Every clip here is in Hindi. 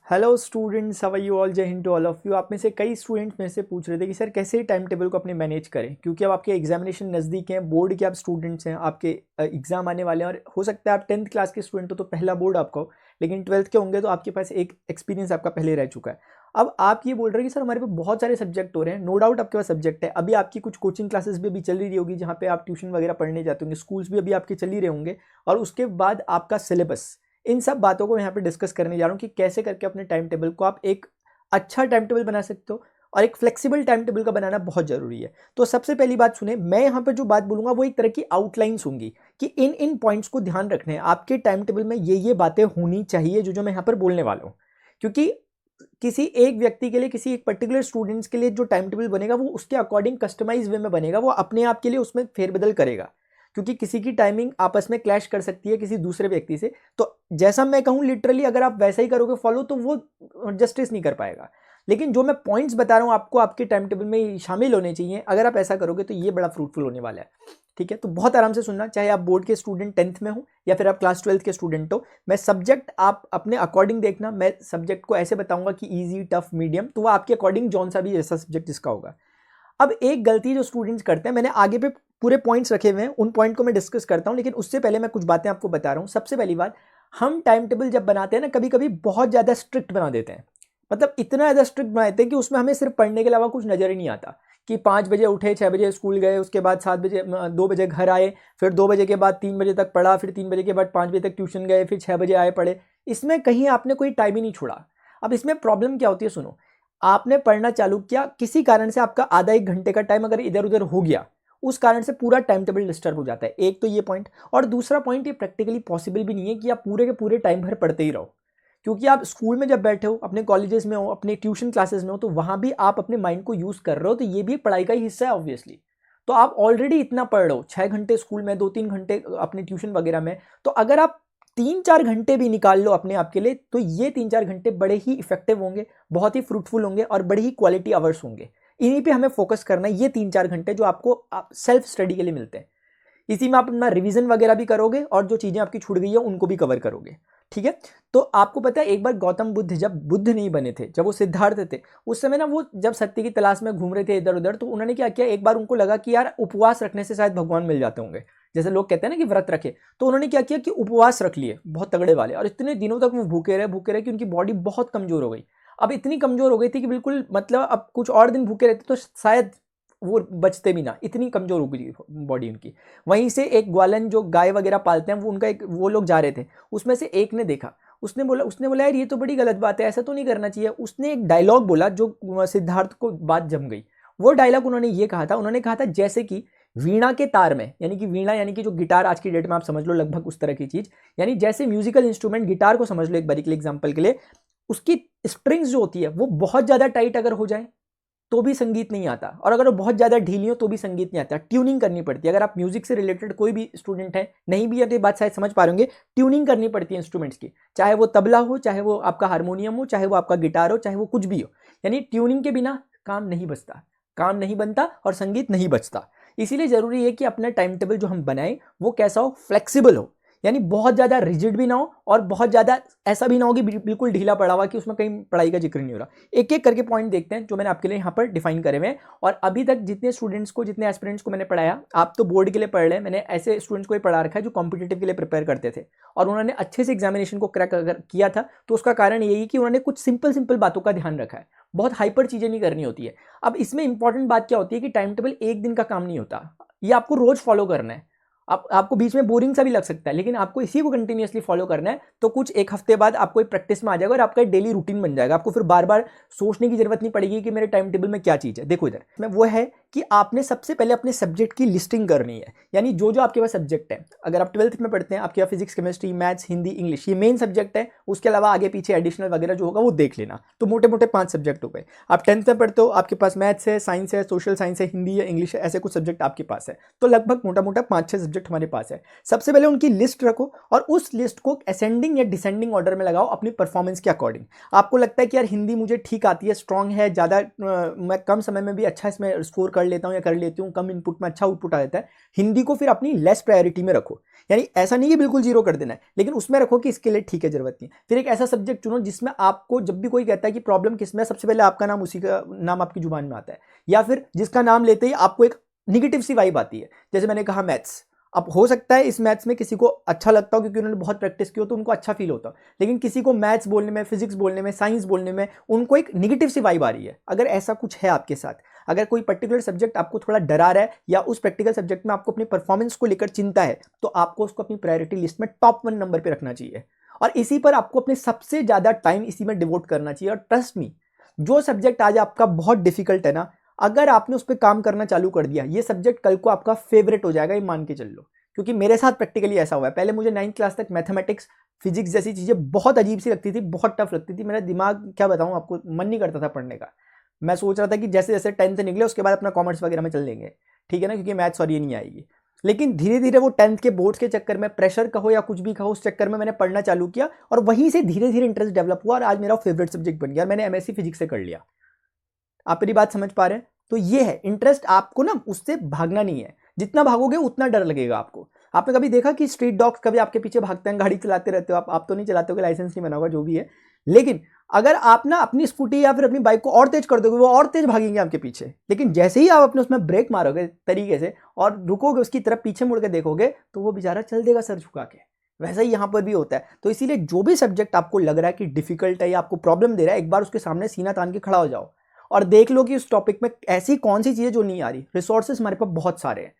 Hello students, how are you all. Jai Hind to all of you. आप में से कई स्टूडेंट्स में से पूछ रहे थे कि सर कैसे टाइम टेबल को अपने मैनेज करें, क्योंकि अब आपके एग्जामिनेशन नज़दीक हैं, बोर्ड के आप स्टूडेंट्स हैं, आपके एग्जाम आने वाले हैं। और हो सकता है आप 10th क्लास के स्टूडेंट हो तो पहला बोर्ड आपका हो, लेकिन 12th के होंगे तो आपके पास एक एक्सपीरियंस आपका पहले रह चुका है। अब आप ये बोल रहे हैं कि सर हमारे पास बहुत सारे सब्जेक्ट हो रहे हैं। नो डाउट आपके पास सब्जेक्ट है, अभी आपकी कुछ कोचिंग क्लासेस भी अभी चल रही होगी जहाँ पे आप ट्यूशन वगैरह पढ़ने जाते होंगे, स्कूल्स भी अभी आपके चल ही रहे होंगे। और उसके बाद आपका सिलेबस, इन सब बातों को यहाँ पे डिस्कस करने जा रहा हूँ कि कैसे करके अपने टाइम टेबल को आप एक अच्छा टाइम टेबल बना सकते हो। और एक फ्लेक्सिबल टाइम टेबल का बनाना बहुत जरूरी है। तो सबसे पहली बात सुने, मैं यहाँ पे जो बात बोलूंगा वो एक तरह की आउटलाइंस होंगी कि इन इन पॉइंट्स को ध्यान रखने हैं। आपके टाइम टेबल में ये बातें होनी चाहिए जो जो मैं यहाँ पर बोलने वाला हूँ। क्योंकि किसी एक व्यक्ति के लिए, किसी एक पर्टिकुलर स्टूडेंट्स के लिए जो टाइम टेबल बनेगा वो उसके अकॉर्डिंग कस्टमाइज वे में बनेगा, वो अपने आप के लिए उसमें फेरबदल करेगा। क्योंकि किसी की टाइमिंग आपस में क्लैश कर सकती है किसी दूसरे व्यक्ति से। तो जैसा मैं कहूँ लिटरली अगर आप वैसा ही करोगे फॉलो तो वो जस्टिस नहीं कर पाएगा। लेकिन जो मैं पॉइंट्स बता रहा हूँ आपको आपके टाइम टेबल में शामिल होने चाहिए, अगर आप ऐसा करोगे तो ये बड़ा फ्रूटफुल होने वाला है। ठीक है, तो बहुत आराम से सुनना, चाहे आप बोर्ड के स्टूडेंट 10th में हो या फिर आप क्लास 12th के स्टूडेंट हो। मैं सब्जेक्ट आप अपने अकॉर्डिंग देखना, मैं सब्जेक्ट को ऐसे बताऊंगा कि इजी, टफ, मीडियम, तो वो आपके अकॉर्डिंग जौन सा भी ऐसा सब्जेक्ट जिसका होगा। अब एक गलती जो स्टूडेंट्स करते हैं, मैंने आगे पे पूरे पॉइंट्स रखे हुए हैं, उन पॉइंट को मैं डिस्कस करता हूं, लेकिन उससे पहले मैं कुछ बातें आपको बता रहा हूं। सबसे पहली बात, हम टाइम टेबल जब बनाते हैं ना, कभी कभी बहुत ज़्यादा स्ट्रिक्ट बना देते हैं। मतलब इतना ज़्यादा स्ट्रिक्ट बना देते हैं कि उसमें हमें सिर्फ पढ़ने के अलावा कुछ नज़र ही नहीं आता। कि 5 बजे उठे, 6 बजे स्कूल गए, उसके बाद 7 बजे 2 बजे घर आए, फिर 2 बजे के बाद 3 बजे तक पढ़ा, फिर 3 बजे के बाद 5 बजे तक ट्यूशन गए, फिर 6 बजे आए पढ़े। इसमें कहीं आपने कोई टाइम ही नहीं छोड़ा। अब इसमें प्रॉब्लम क्या होती है, सुनो। आपने पढ़ना चालू किया, किसी कारण से आपका आधा एक घंटे का टाइम अगर इधर उधर हो गया, उस कारण से पूरा टाइम टेबल डिस्टर्ब हो जाता है। एक तो ये पॉइंट, और दूसरा पॉइंट, ये प्रैक्टिकली पॉसिबल भी नहीं है कि आप पूरे के पूरे टाइम भर पढ़ते ही रहो। क्योंकि आप स्कूल में जब बैठे हो, अपने कॉलेजेस में हो, अपने ट्यूशन क्लासेस में हो, तो वहां भी आप अपने माइंड को यूज कर रहे हो, तो ये भी पढ़ाई का ही हिस्सा है ऑब्वियसली। तो आप ऑलरेडी इतना पढ़ रहे हो, 6 घंटे स्कूल में, 2-3 घंटे अपने ट्यूशन वगैरह में। तो अगर आप 3-4 घंटे भी निकाल लो अपने आप के लिए, तो ये 3-4 घंटे बड़े ही इफेक्टिव होंगे, बहुत ही फ्रूटफुल होंगे और बड़ी ही क्वालिटी आवर्स होंगे। इन्हीं पे हमें फोकस करना है, ये 3-4 घंटे जो आपको सेल्फ स्टडी के लिए मिलते हैं। इसी में आप अपना रिवीजन वगैरह भी करोगे और जो चीज़ें आपकी छूट गई है उनको भी कवर करोगे। ठीक है, तो आपको पता है एक बार गौतम बुद्ध जब बुद्ध नहीं बने थे, जब वो सिद्धार्थ थे, उस समय ना वो जब सत्य की तलाश में घूम रहे थे इधर उधर, तो उन्होंने क्या किया, एक बार उनको लगा कि यार उपवास रखने से शायद भगवान मिल जाते होंगे। जैसे लोग कहते हैं ना कि व्रत रखे, तो उन्होंने क्या किया कि उपवास रख लिए बहुत तगड़े वाले, और इतने दिनों तक वो भूखे रहे कि उनकी बॉडी बहुत कमजोर हो गई। अब इतनी कमजोर हो गई थी कि बिल्कुल, मतलब अब कुछ और दिन भूखे रहते तो शायद वो बचते भी ना, इतनी कमजोर हो गई बॉडी उनकी। वहीं से एक ग्वालन जो गाय वगैरह पालते हैं, वो उनका एक, वो लोग जा रहे थे, उसमें से एक ने देखा, उसने बोला यार ये तो बड़ी गलत बात है, ऐसा तो नहीं करना चाहिए। उसने एक डायलॉग बोला जो सिद्धार्थ को बात जम गई। वो डायलॉग उन्होंने ये कहा था, उन्होंने कहा था जैसे कि वीणा के तार में, यानी कि वीणा यानी कि जो गिटार आज की डेट में आप समझ लो लगभग उस तरह की चीज, यानी जैसे म्यूजिकल इंस्ट्रूमेंट गिटार को समझ लो एक बारी के लिए एग्जांपल के लिए, उसकी स्ट्रिंग्स जो होती है वो बहुत ज्यादा टाइट अगर हो जाए तो भी संगीत नहीं आता, और अगर वो बहुत ज़्यादा ढीली हो तो भी संगीत नहीं आता। ट्यूनिंग करनी पड़ती है। अगर आप म्यूजिक से रिलेटेड कोई भी स्टूडेंट है, नहीं भी है तो ये बात शायद समझ पा रहे होंगे, ट्यूनिंग करनी पड़ती है इंस्ट्रूमेंट्स की, चाहे वो तबला हो, चाहे वो आपका हारमोनियम हो, चाहे वो आपका गिटार हो, चाहे वो कुछ भी हो। यानी ट्यूनिंग के बिना काम नहीं बचता, काम नहीं बनता और संगीत नहीं बचता। इसीलिए जरूरी है कि अपना टाइम टेबल जो हम बनाएं वो कैसा हो, फ्लेक्सिबल हो, यानी बहुत ज़्यादा रिजिड भी ना हो और बहुत ज़्यादा ऐसा भी ना हो कि बिल्कुल ढीला पड़ा हुआ कि उसमें कहीं पढ़ाई का जिक्र नहीं हो रहा। एक एक करके पॉइंट देखते हैं जो मैंने आपके लिए यहाँ पर डिफाइन करे हुए हैं। और अभी तक जितने स्टूडेंट्स को, जितने एस्पिरेंट्स को मैंने पढ़ाया, आप तो बोर्ड के लिए पढ़ रहे हैं, मैंने ऐसे स्टूडेंट्स को ही पढ़ा रखा है जो कॉम्पिटेटिव के लिए प्रिपेयर करते थे और उन्होंने अच्छे से एग्जामिनेशन को क्रैक अगर किया था, तो उसका कारण यही कि उन्होंने कुछ सिंपल सिंपल बातों का ध्यान रखा है, बहुत हाइपर चीज़ें नहीं करनी होती है। अब इसमें इंपॉर्टेंट बात क्या होती है कि टाइम टेबल एक दिन का काम नहीं होता, ये आपको रोज फॉलो करना है। आपको बीच में बोरिंग सा भी लग सकता है, लेकिन आपको इसी को कंटिन्यूअसली फॉलो करना है, तो कुछ एक हफ्ते बाद आपको एक प्रैक्टिस में आ जाएगा और आपका डेली रूटीन बन जाएगा। आपको फिर बार बार सोचने की जरूरत नहीं पड़ेगी कि मेरे टाइम टेबल में क्या चीज़ है। देखो इधर में वो है कि आपने सबसे पहले अपने सब्जेक्ट की लिस्टिंग करनी है, यानी जो जो आपके पास सब्जेक्ट है। अगर आप 12th में पढ़ते हैं, आपके पास physics, chemistry, maths, Hindi, English, ये मेन सब्जेक्ट है। उसके अलावा आगे पीछे एडिशनल वगैरह जो होगा वो देख लेना। तो मोटे मोटे 5 सब्जेक्ट हो गए। आप 10th में पढ़ते हो, आपके पास मैथ्स है, साइंस है, सोशल साइंस है, हिंदी है, इंग्लिश है, ऐसे कुछ सब्जेक्ट आपके पास है। तो लगभग मोटा मोटा 5-6 सब्जेक्ट हमारे पास है। सबसे पहले उनकी लिस्ट रखो और उस लिस्ट को असेंडिंग या डिसेंडिंग ऑर्डर में लगाओ अपनी परफॉर्मेंस के अकॉर्डिंग। आपको लगता है कि यार हिंदी मुझे ठीक आती है, स्ट्रांग है, ज़्यादा मैं कम समय में भी अच्छा इसमें स्कोर कर पढ़ लेता हूँ या कर लेती हूँ, कम इनपुट में अच्छा आउटपुट आ जाता है, हिंदी को फिर अपनी लेस प्रायोरिटी में रखो। यानी ऐसा नहीं कि बिल्कुल जीरो कर देना है, लेकिन उसमें रखो कि इसके लिए ठीक है, जरूरत नहीं। फिर एक ऐसा सब्जेक्ट चुनो जिसमें आपको जब भी कोई कहता है कि प्रॉब्लम किसमें, सबसे पहले आपका नाम, उसी का नाम आपकी जुबान में आता है, या फिर जिसका नाम लेते ही आपको एक निगेटिव सी वाइब आती है। जैसे मैंने कहा मैथ्स, अब हो सकता है इस मैथ्स में किसी को अच्छा लगता हो क्योंकि उन्होंने बहुत प्रैक्टिस की हो तो उनको अच्छा फील होता हो, लेकिन किसी को मैथ्स बोलने में, फिजिक्स बोलने में, साइंस बोलने में उनको एक निगेटिव सी वाइब आ रही है। अगर ऐसा कुछ है आपके साथ, अगर कोई पर्टिकुलर सब्जेक्ट आपको थोड़ा डरा रहा है या उस प्रैक्टिकल सब्जेक्ट में आपको अपनी परफॉर्मेंस को लेकर चिंता है, तो आपको उसको अपनी प्रायोरिटी लिस्ट में टॉप 1 नंबर पर रखना चाहिए और इसी पर आपको अपने सबसे ज़्यादा टाइम इसी में डिवोट करना चाहिए। और ट्रस्ट मी, जो सब्जेक्ट आज आपका बहुत डिफिकल्ट है ना, अगर आपने उस पर काम करना चालू कर दिया, ये सब्जेक्ट कल को आपका फेवरेट हो जाएगा, ये मान के चल लो। क्योंकि मेरे साथ प्रैक्टिकली ऐसा हुआ है। पहले मुझे 9th क्लास तक मैथमेटिक्स, फिजिक्स जैसी चीज़ें बहुत अजीब सी लगती थी, बहुत टफ लगती थी। मेरा दिमाग, क्या बताऊँ आपको, मन नहीं करता था पढ़ने का। मैं सोच रहा था कि जैसे जैसे 10th निकले उसके बाद अपना कॉमर्स वगैरह में चल लेंगे, ठीक है ना, क्योंकि मैथ्स और ये नहीं आएगी। लेकिन धीरे धीरे वो 10th के बोर्ड्स के चक्कर में, प्रेशर कहो या कुछ भी कहो, उस चक्कर में मैंने पढ़ना चालू किया और वहीं से धीरे धीरे इंटरेस्ट डेवलप हुआ और आज मेरा फेवरेट सब्जेक्ट बन गया। मैंने MSc फिजिक्स से कर लिया। आप मेरी बात समझ पा रहे हैं? तो ये है इंटरेस्ट, आपको ना उससे भागना नहीं है। जितना भागोगे उतना डर लगेगा आपको। आपने कभी देखा कि स्ट्रीट डॉग्स कभी आपके पीछे भागते हैं, गाड़ी चलाते रहते हो आप तो नहीं चलाते हो, लाइसेंस नहीं बना होगा, जो भी है, लेकिन अगर आप ना अपनी स्कूटी या फिर अपनी बाइक को और तेज कर दोगे, वो और तेज भागेंगे आपके पीछे। लेकिन जैसे ही आप अपने उसमें ब्रेक मारोगे तरीके से और रुकोगे, उसकी तरफ पीछे मुड़ के देखोगे, तो वो बेचारा चल देगा सर झुका के। वैसा ही यहाँ पर भी होता है। तो इसीलिए जो भी सब्जेक्ट आपको लग रहा है कि डिफिकल्ट है या आपको प्रॉब्लम दे रहा है, एक बार उसके सामने सीना तान के खड़ा हो जाओ और देख लो कि उस टॉपिक में ऐसी कौन सी चीज़ है जो नहीं आ रही। रिसोर्सेज हमारे पास बहुत सारे हैं,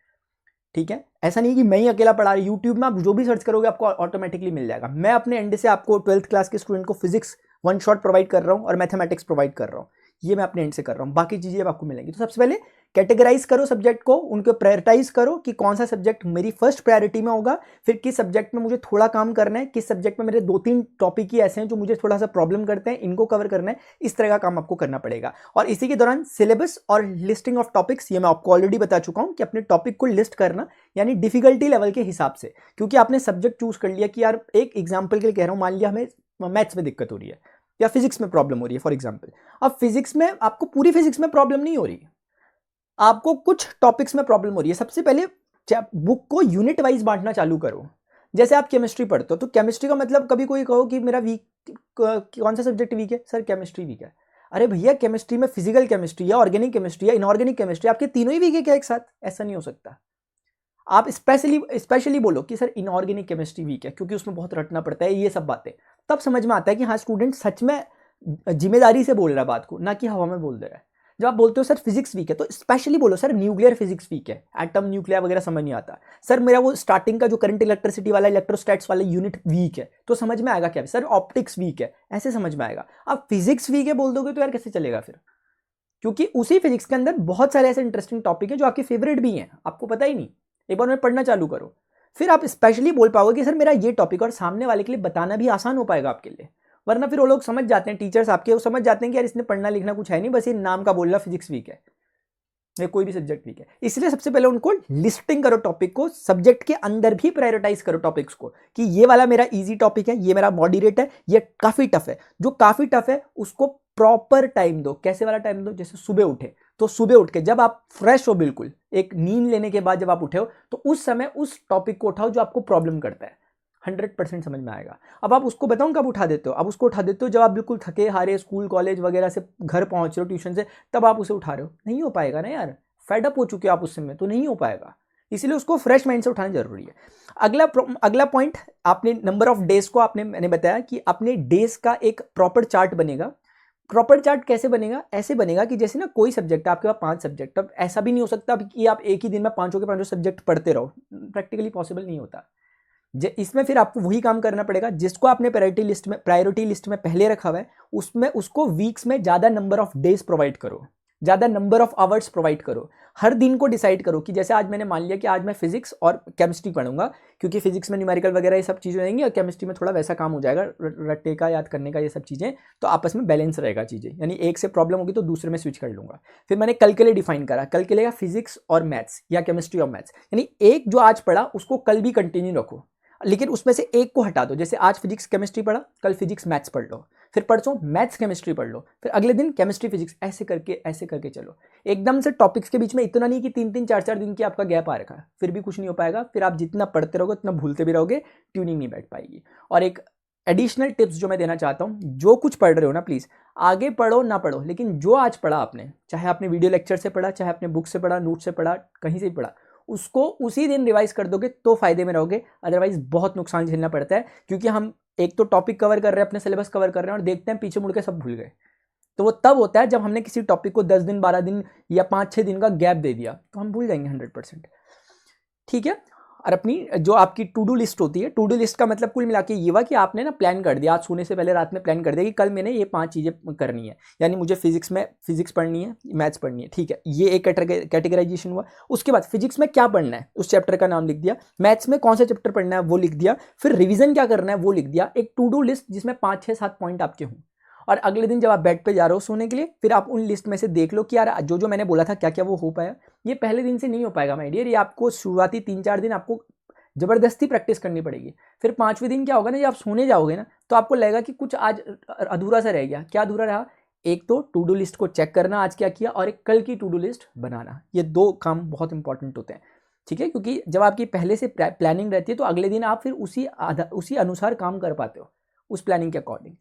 ठीक है। ऐसा नहीं कि मैं ही अकेला पढ़ा रही। यूट्यूब में आप जो भी सर्च करोगे आपको ऑटोमेटिकली मिल जाएगा। मैं अपने एंड से आपको 12th क्लास के स्टूडेंट को फिजिक्स 1 शॉट प्रोवाइड कर रहा हूँ और मैथमेटिक्स प्रोवाइड कर रहा हूँ। ये मैं अपने एंड से कर रहा हूँ, बाकी चीज़ें अब आपको मिलेंगी। तो सबसे पहले कैटेगराइज करो सब्जेक्ट को, उनको प्रायोरिटाइज करो कि कौन सा सब्जेक्ट मेरी फर्स्ट प्रायोरिटी में होगा, फिर किस सब्जेक्ट में मुझे थोड़ा काम करना है, किस सब्जेक्ट में मेरे 2-3 टॉपिक ही ऐसे हैं जो मुझे थोड़ा सा प्रॉब्लम करते हैं, इनको कवर करना है। इस तरह का काम आपको करना पड़ेगा। और इसी के दौरान सिलेबस और लिस्टिंग ऑफ टॉपिक्स, ये मैं आपको ऑलरेडी बता चुका हूँ कि अपने टॉपिक को लिस्ट करना, यानी डिफिकल्टी लेवल के हिसाब से। क्योंकि आपने सब्जेक्ट चूज कर लिया कि यार, एक एग्जाम्पल के लिए कह रहा हूँ, मान लिया हमें मैथ्स में दिक्कत हो रही है या फिजिक्स में प्रॉब्लम हो रही है फॉर एग्जाम्पल। अब फिजिक्स में आपको पूरी फिजिक्स में प्रॉब्लम नहीं हो रही, आपको कुछ टॉपिक्स में प्रॉब्लम हो रही है। सबसे पहले बुक को यूनिट वाइज बांटना चालू करो। जैसे आप केमिस्ट्री पढ़ते हो तो केमिस्ट्री का मतलब, कभी कोई कहो कि मेरा वीक, कौन सा सब्जेक्ट वीक है, सर केमिस्ट्री वीक है। अरे भैया, केमिस्ट्री में फिजिकल केमिस्ट्री या ऑर्गेनिक केमिस्ट्री या इनऑर्गेनिक केमिस्ट्री, आपके तीनों ही वीक है क्या एक साथ? ऐसा नहीं हो सकता। आप स्पेशली बोलो कि सर इनऑर्गेनिक केमिस्ट्री वीक है क्योंकि उसमें बहुत रटना पड़ता है, ये सब बातें, तब समझ में आता है कि हाँ, स्टूडेंट सच में जिम्मेदारी से बोल रहा है बात को, ना कि हवा में बोल दे रहा है। जब आप बोलते हो सर फिजिक्स वीक है, तो स्पेशली बोलो सर न्यूक्लियर फिजिक्स वीक है, एटम न्यूक्लियर वगैरह समझ नहीं आता। सर मेरा वो स्टार्टिंग का जो करंट इलेक्ट्रिसिटी वाला, इलेक्ट्रोस्टैट्स वाला यूनिट वीक है, तो समझ में आएगा क्या? सर ऑप्टिक्स वीक है, ऐसे समझ में आएगा। आप फिजिक्स वीक है बोल दोगे तो यार कैसे चलेगा फिर? क्योंकि उसी फिजिक्स के अंदर बहुत सारे ऐसे इंटरेस्टिंग टॉपिक है जो आपके फेवरेट भी हैं, आपको पता ही नहीं। एक बार में पढ़ना चालू करो, फिर आप स्पेशली बोल पाओगे कि सर मेरा ये टॉपिक, और सामने वाले के लिए बताना भी आसान हो पाएगा आपके लिए। वरना फिर वो लोग समझ जाते हैं, टीचर्स आपके, वो समझ जाते हैं कि यार इसने पढ़ना लिखना कुछ है नहीं, बस ये नाम का बोल रहा फिजिक्स वीक है या कोई भी सब्जेक्ट वीक है। इसलिए सबसे पहले उनको लिस्टिंग करो टॉपिक को, सब्जेक्ट के अंदर भी प्रायोरिटाइज करो टॉपिक्स को कि ये वाला मेरा इजी टॉपिक है, ये मेरा मॉडरेट है, ये काफी टफ है। जो काफी टफ है उसको प्रॉपर टाइम दो। कैसे वाला टाइम दो? जैसे सुबह उठे तो सुबह उठ के जब आप फ्रेश हो, बिल्कुल एक नींद लेने के बाद जब आप उठे हो, तो उस समय उस टॉपिक को उठाओ जो आपको प्रॉब्लम करता है। 100% समझ में आएगा। अब आप उसको बताऊं कब उठा देते हो? अब उसको उठा देते हो जब आप बिल्कुल थके हारे स्कूल कॉलेज वगैरह से घर पहुंच रहे हो, ट्यूशन से, तब आप उसे उठा रहे हो। नहीं हो पाएगा ना यार, फेड अप हो चुके हो आप उस समय, तो नहीं हो पाएगा। इसलिए उसको फ्रेश माइंड से उठाना जरूरी है। अगला पॉइंट, आपने नंबर ऑफ डेज को, मैंने बताया कि अपने डेज का एक प्रॉपर चार्ट बनेगा। प्रॉपर चार्ट कैसे बनेगा? ऐसे बनेगा कि जैसे ना कोई सब्जेक्ट, आपके पास 5 सब्जेक्ट, अब ऐसा भी नहीं हो सकता कि आप एक ही दिन में पांचों के पांचों सब्जेक्ट पढ़ते रहो, प्रैक्टिकली पॉसिबल नहीं होता। इसमें फिर आपको वही काम करना पड़ेगा जिसको आपने प्रायोरिटी लिस्ट में पहले रखा हुआ है, उसमें उसको वीक्स में ज़्यादा नंबर ऑफ डेज प्रोवाइड करो, ज़्यादा नंबर ऑफ आवर्स प्रोवाइड करो। हर दिन को डिसाइड करो कि जैसे आज मैंने मान लिया कि आज मैं फिजिक्स और केमिस्ट्री पढ़ूंगा, क्योंकि फिजिक्स में न्यूमेरिकल वगैरह ये सब चीज़ें रहेंगी और केमिस्ट्री में थोड़ा वैसा काम हो जाएगा, रट्टे का याद करने का, ये सब चीज़ें, तो आपस में बैलेंस रहेगा चीज़ें। यानी एक से प्रॉब्लम होगी तो दूसरे में स्विच कर लूंगा। फिर मैंने कल के लिए डिफाइन करा, कल के लिए फिजिक्स और मैथ्स या केमिस्ट्री और मैथ्स, यानी एक जो आज पढ़ा उसको कल भी कंटिन्यू रखो, लेकिन उसमें से एक को हटा दो। जैसे आज फिजिक्स केमिस्ट्री पढ़ा, कल फिजिक्स मैथ्स पढ़ लो, फिर परसों मैथ्स केमिस्ट्री पढ़ लो, फिर अगले दिन केमिस्ट्री फिजिक्स, ऐसे करके चलो। एकदम से टॉपिक्स के बीच में इतना नहीं कि 3-3 4-4 दिन की आपका गैप आ रखा है, फिर भी कुछ नहीं हो पाएगा। फिर आप जितना पढ़ते रहोगे उतना भूलते भी रहोगे, ट्यूनिंग नहीं बैठ पाएगी। और एक एडिशनल टिप्स जो मैं देना चाहता हूँ, जो कुछ पढ़ रहे हो ना प्लीज़ आगे पढ़ो ना पढ़ो, लेकिन जो आज पढ़ा आपने, चाहे आपने वीडियो लेक्चर से पढ़ा, चाहे आपने बुक से पढ़ा, नोट से पढ़ा, कहीं से भी पढ़ा, उसको उसी दिन रिवाइज कर दोगे तो फायदे में रहोगे। अदरवाइज बहुत नुकसान झेलना पड़ता है, क्योंकि हम एक तो टॉपिक कवर कर रहे हैं, अपने सिलेबस कवर कर रहे हैं और देखते हैं पीछे मुड़ के सब भूल गए। तो वो तब होता है जब हमने किसी टॉपिक को 10 दिन 12 दिन या 5-6 दिन का गैप दे दिया, तो हम भूल जाएंगे 100%। ठीक है। और अपनी जो आपकी टू डू लिस्ट होती है, टू डू लिस्ट का मतलब कुल मिला के ये हुआ कि आपने ना प्लान कर दिया, आज सोने से पहले रात में प्लान कर दिया कि कल मैंने ये 5 चीज़ें करनी है। यानी मुझे फिजिक्स में फिजिक्स पढ़नी है, मैथ्स पढ़नी है, ठीक है, ये एक कैटेगराइजेशन हुआ। उसके बाद फिजिक्स में क्या पढ़ना है उस चैप्टर का नाम लिख दिया, मैथ्स में कौन सा चैप्टर पढ़ना है वो लिख दिया, फिर रिविजन क्या करना है वो लिख दिया। एक टू डू लिस्ट जिसमें 5-6-7 पॉइंट आपके हों। और अगले दिन जब आप बेड पे जा रहे हो सोने के लिए, फिर आप उन लिस्ट में से देख लो कि यार जो जो मैंने बोला था क्या क्या वो हो पाया। ये पहले दिन से नहीं हो पाएगा माय डियर, ये आपको शुरुआती 3-4 दिन आपको जबरदस्ती प्रैक्टिस करनी पड़ेगी। फिर 5वें दिन क्या होगा ना, जब आप सोने जाओगे ना, तो आपको लगेगा कि कुछ आज अधूरा सा रह गया। क्या अधूरा रहा? एक तो टू डू लिस्ट को चेक करना आज क्या किया, और एक कल की टू डू लिस्ट बनाना। ये 2 काम बहुत इंपॉर्टेंट होते हैं, ठीक है, क्योंकि जब आपकी पहले से प्लानिंग रहती है तो अगले दिन आप फिर उसी अनुसार काम कर पाते हो, उस प्लानिंग के अकॉर्डिंग।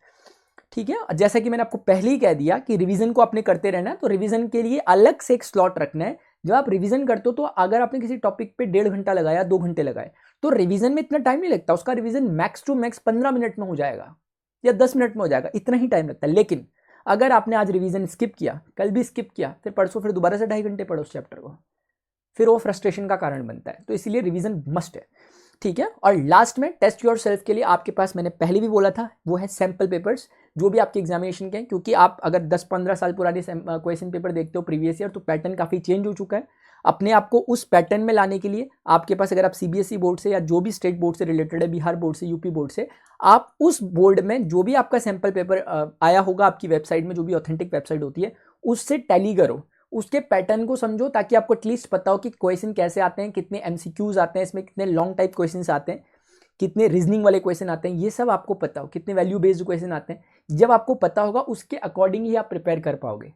ठीक है। जैसा कि मैंने आपको पहले ही कह दिया कि रिवीजन को आपने करते रहना है, तो रिवीजन के लिए अलग से एक स्लॉट रखना है। जब आप रिवीजन करते हो तो अगर आपने किसी टॉपिक पे 1.5 घंटा लगाया, 2 घंटे लगाए, तो रिवीजन में इतना टाइम नहीं लगता। उसका revision max to max 15 minute में हो जाएगा या 10 मिनट में हो जाएगा, इतना ही टाइम लगता है। लेकिन अगर आपने आज रिवीजन स्किप किया, कल भी स्किप किया, फिर परसों फिर दोबारा से 2.5 घंटे पढ़ो उस चैप्टर को, फिर वो फ्रस्ट्रेशन का कारण बनता है। तो इसीलिए रिवीजन मस्ट है, ठीक है। और लास्ट में टेस्ट योर सेल्फ के लिए आपके पास, मैंने पहले भी बोला था, वो है सैम्पल पेपर्स जो भी आपके एग्जामिनेशन के हैं। क्योंकि आप अगर 10-15 साल पुराने क्वेश्चन पेपर देखते हो प्रीवियस ईयर, तो पैटर्न काफ़ी चेंज हो चुका है। अपने आप को उस पैटर्न में लाने के लिए आपके पास, अगर आप सीबीएसई बोर्ड से या जो भी स्टेट बोर्ड से रिलेटेड है, बिहार बोर्ड से, यूपी बोर्ड से, आप उस बोर्ड में जो भी आपका सैम्पल पेपर आया होगा आपकी वेबसाइट में, जो भी ऑथेंटिक वेबसाइट होती है, उससे टैली करो, उसके पैटर्न को समझो, ताकि आपको एटलीस्ट पता हो कि क्वेश्चन कैसे आते हैं, कितने एमसीक्यूज आते हैं, इसमें कितने लॉन्ग टाइप क्वेश्चन आते हैं, कितने रीजनिंग वाले क्वेश्चन आते हैं, ये सब आपको पता हो, कितने वैल्यू बेस्ड क्वेश्चन आते हैं। जब आपको पता होगा उसके अकॉर्डिंग ही आप प्रिपेयर कर पाओगे,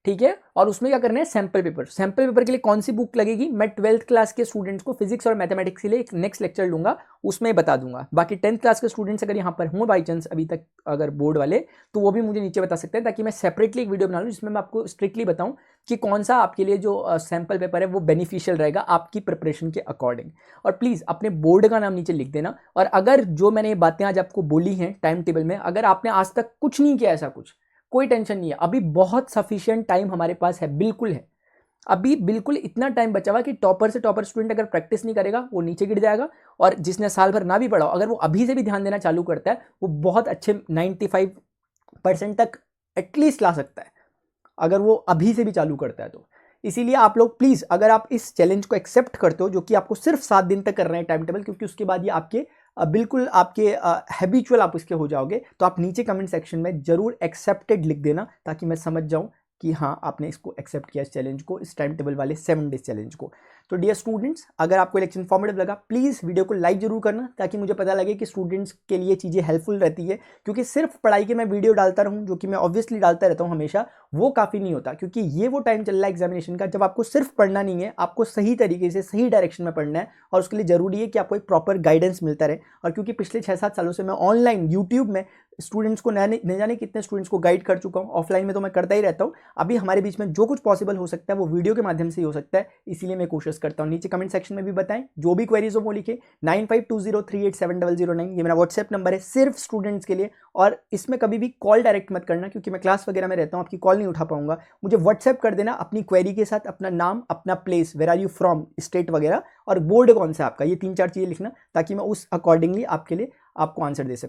ठीक है। और उसमें क्या करना है, सैम्पल पेपर। सैम्पल पेपर के लिए कौन सी बुक लगेगी, मैं 12th क्लास के स्टूडेंट्स को फिजिक्स और मैथमेटिक्स के लिए एक नेक्स्ट लेक्चर लूंगा, उसमें बता दूंगा। बाकी 10th क्लास के स्टूडेंट्स अगर यहाँ पर हों बाई चांस अभी तक अगर बोर्ड वाले, तो वो भी मुझे नीचे बता सकते हैं, ताकि मैं सेपरेटली एक वीडियो बना लूँ जिसमें मैं आपको स्ट्रिक्टली बताऊँ कि कौन सा आपके लिए जो सैम्पल पेपर है वो बेनिफिशियल रहेगा आपकी प्रिपरेशन के अकॉर्डिंग। और प्लीज़ अपने बोर्ड का नाम नीचे लिख देना। और अगर जो मैंने ये बातें आज आपको बोली हैं टाइम टेबल में, अगर आपने आज तक कुछ नहीं किया ऐसा कुछ, कोई टेंशन नहीं है, अभी बहुत सफिशिएंट टाइम हमारे पास है, बिल्कुल है। अभी बिल्कुल इतना टाइम बचा हुआ कि टॉपर से टॉपर स्टूडेंट अगर प्रैक्टिस नहीं करेगा वो नीचे गिर जाएगा, और जिसने साल भर ना भी पढ़ा, अगर वो अभी से भी ध्यान देना चालू करता है, वो बहुत अच्छे 95% तक एटलीस्ट ला सकता है, अगर वो अभी से भी चालू करता है तो। इसीलिए आप लोग प्लीज़, अगर आप इस चैलेंज को एक्सेप्ट करते हो, जो कि आपको सिर्फ 7 दिन तक कर रहे हैं टाइम टेबल, क्योंकि उसके बाद ये आपके बिल्कुल आपके हैबिचुअल आप इसके हो जाओगे, तो आप नीचे कमेंट सेक्शन में जरूर एक्सेप्टेड लिख देना, ताकि मैं समझ जाऊं कि हाँ आपने इसको एक्सेप्ट किया, इस चैलेंज को, इस टाइम टेबल वाले 7 डेज चैलेंज को। तो डियर स्टूडेंट्स, अगर आपको लेक्चर इन्फॉर्मेटिव लगा, प्लीज़ वीडियो को लाइक जरूर करना, ताकि मुझे पता लगे कि स्टूडेंट्स के लिए चीज़ें हेल्पफुल रहती है। क्योंकि सिर्फ पढ़ाई के मैं वीडियो डालता रहूँ, जो कि मैं ऑब्वियसली डालता रहता हूँ हमेशा, वो काफ़ी नहीं होता। क्योंकि ये वो टाइम चल रहा है एग्जामिनेशन का, जब आपको सिर्फ पढ़ना नहीं है, आपको सही तरीके से सही डायरेक्शन में पढ़ना है, और उसके लिए ज़रूरी है कि आपको एक प्रॉपर गाइडेंस मिलता रहे। और क्योंकि पिछले 6-7 सालों से मैं ऑनलाइन यूट्यूब में स्टूडेंट्स को न जाने कितने स्टूडेंट्स को गाइड कर चुका हूँ, ऑफलाइन में तो मैं करता ही रहता हूँ। अभी हमारे बीच में जो कुछ पॉसिबल हो सकता है वो वीडियो के माध्यम से ही हो सकता है, इसीलिए मैं कोशिश करता हूँ। नीचे कमेंट सेक्शन में भी बताएं, जो भी क्वेरीज हो वो लिखे। 9520387009 ये मेरा व्हाट्सएप नंबर है, सिर्फ स्टूडेंट्स के लिए। और इसमें कभी भी कॉल डायरेक्ट मत करना, क्योंकि मैं क्लास वगैरह में रहता हूँ, आपकी कॉल नहीं उठा पाऊंगा। मुझे व्हाट्सएप कर देना अपनी क्वेरी के साथ, अपना नाम, अपना place, where are you from, state वगैरह, और बोर्ड कौन सा आपका, ये 3-4 चीज़ें लिखना, ताकि मैं उस अकॉर्डिंगली आपके लिए आपको आंसर दे सकूँ।